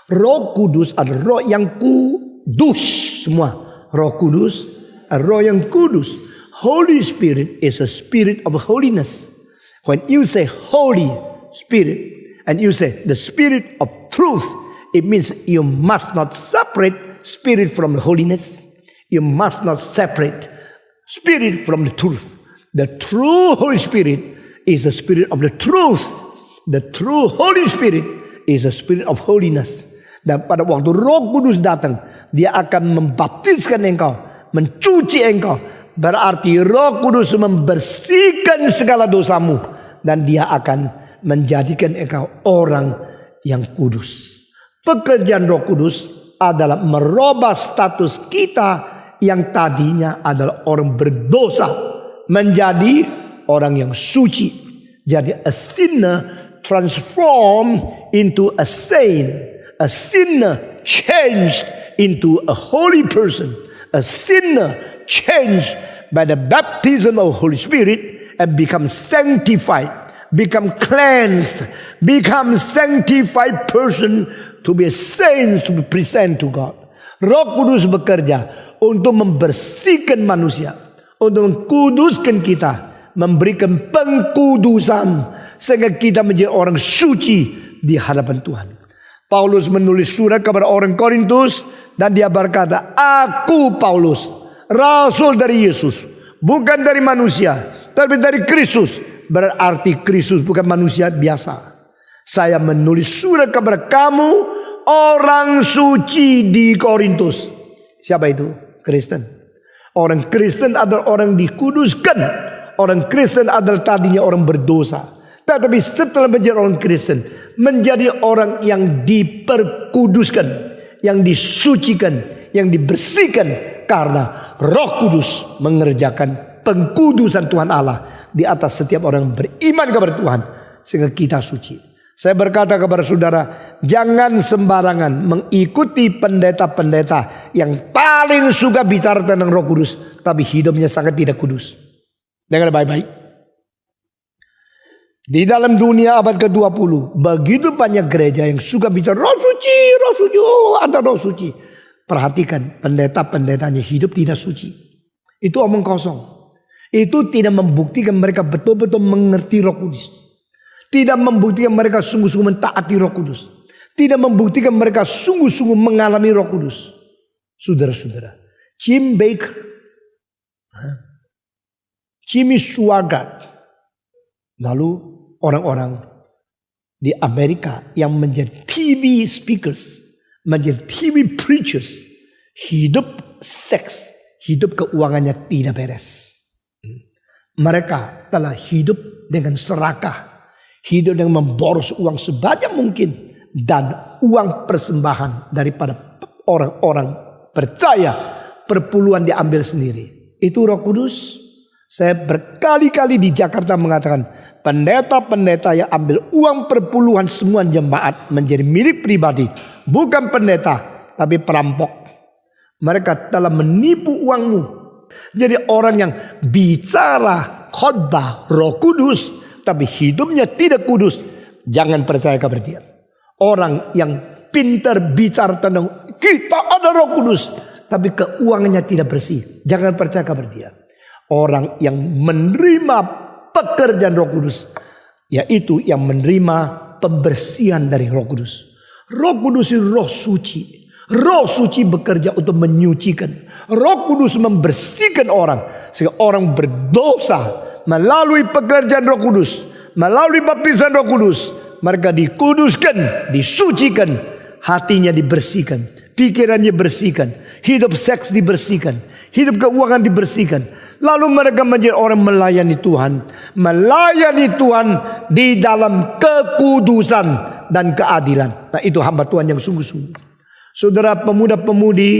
Roh Kudus adalah roh yang kudus semua. Roh Kudus adalah roh yang kudus. Holy Spirit is a spirit of holiness. When you say Holy Spirit and you say the spirit of truth, it means you must not separate spirit from the holiness. You must not separate spirit from the truth. The true Holy Spirit is the spirit of the truth. The true Holy Spirit is a spirit of holiness. Dan pada waktu Roh Kudus datang, dia akan membaptiskan engkau, mencuci engkau. Berarti Roh Kudus membersihkan segala dosamu, dan dia akan menjadikan engkau orang yang kudus. Pekerjaan Roh Kudus adalah merubah status kita yang tadinya adalah orang berdosa menjadi orang yang suci. Jadi a sinner transformed into a saint. A sinner changed into a holy person. A sinner changed by the baptism of Holy Spirit and become sanctified, become cleansed, become sanctified person to be a saint, to be present to God. Roh Kudus bekerja untuk membersihkan manusia, untuk mengkuduskan kita, memberikan pengkudusan sehingga kita menjadi orang suci di hadapan Tuhan. Paulus menulis surat kepada orang Korintus dan dia berkata, aku Paulus, rasul dari Yesus, bukan dari manusia, tapi dari Kristus. Berarti Kristus bukan manusia biasa. Saya menulis surat kepada kamu, orang suci di Korintus. Siapa itu? Kristen. Orang Kristen adalah orang dikuduskan. Orang Kristen adalah tadinya orang berdosa. Tetapi setelah menjadi orang Kristen, menjadi orang yang diperkuduskan, yang disucikan, yang dibersihkan. Karena Roh Kudus mengerjakan pengkudusan Tuhan Allah di atas setiap orang yang beriman kepada Tuhan, sehingga kita suci. Saya berkata kepada saudara, jangan sembarangan mengikuti pendeta-pendeta yang paling suka bicara tentang Roh Kudus, tapi hidupnya sangat tidak kudus. Dengar baik-baik. Di dalam dunia abad ke-20, begitu banyak gereja yang suka bicara roh suci, oh ada roh suci. Perhatikan, pendeta-pendetanya hidup tidak suci. Itu omong kosong. Itu tidak membuktikan mereka betul-betul mengerti Roh Kudus. Tidak membuktikan mereka sungguh-sungguh mentaati Roh Kudus. Tidak membuktikan mereka sungguh-sungguh mengalami Roh Kudus. Saudara-saudara, Jim Baker, Jimmy Swaggart, lalu orang-orang di Amerika yang menjadi TV speakers, menjadi TV preachers, hidup seks, hidup keuangannya tidak beres. Mereka telah hidup dengan serakah, hidup dengan memboros uang sebanyak mungkin, dan uang persembahan daripada orang-orang percaya perpuluhan diambil sendiri. Itu Roh Kudus. Saya berkali-kali di Jakarta mengatakan, pendeta-pendeta yang ambil uang perpuluhan semua jemaat menjadi milik pribadi, bukan pendeta tapi perampok. Mereka telah menipu uangmu. Jadi orang yang bicara khotbah Roh Kudus tapi hidupnya tidak kudus, jangan percaya kepada dia. Orang yang pintar bicara tentang kita ada Roh Kudus tapi keuangannya tidak bersih, jangan percaya kepada dia. Orang yang menerima pekerjaan Roh Kudus, yaitu yang menerima pembersihan dari Roh Kudus. Roh Kudus itu roh suci. Roh suci bekerja untuk menyucikan. Roh Kudus membersihkan orang, sehingga orang berdosa melalui pekerjaan Roh Kudus, melalui baptisan Roh Kudus. Mereka dikuduskan, disucikan, hatinya dibersihkan, pikirannya bersihkan, hidup seks dibersihkan, hidup keuangan dibersihkan. Lalu mereka menjadi orang melayani Tuhan. Melayani Tuhan di dalam kekudusan dan keadilan. Nah, itu hamba Tuhan yang sungguh-sungguh. Saudara, pemuda-pemudi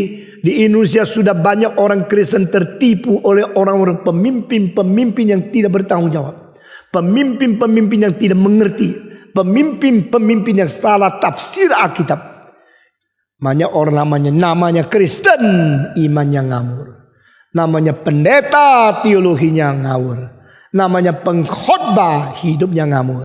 di Indonesia sudah banyak orang Kristen tertipu oleh orang-orang pemimpin-pemimpin yang tidak bertanggung jawab. Pemimpin-pemimpin yang tidak mengerti. Pemimpin-pemimpin yang salah tafsir Alkitab. Banyak orang namanya Kristen, imannya ngawur. Namanya pendeta, teologinya ngawur. Namanya pengkhotbah, hidupnya ngawur.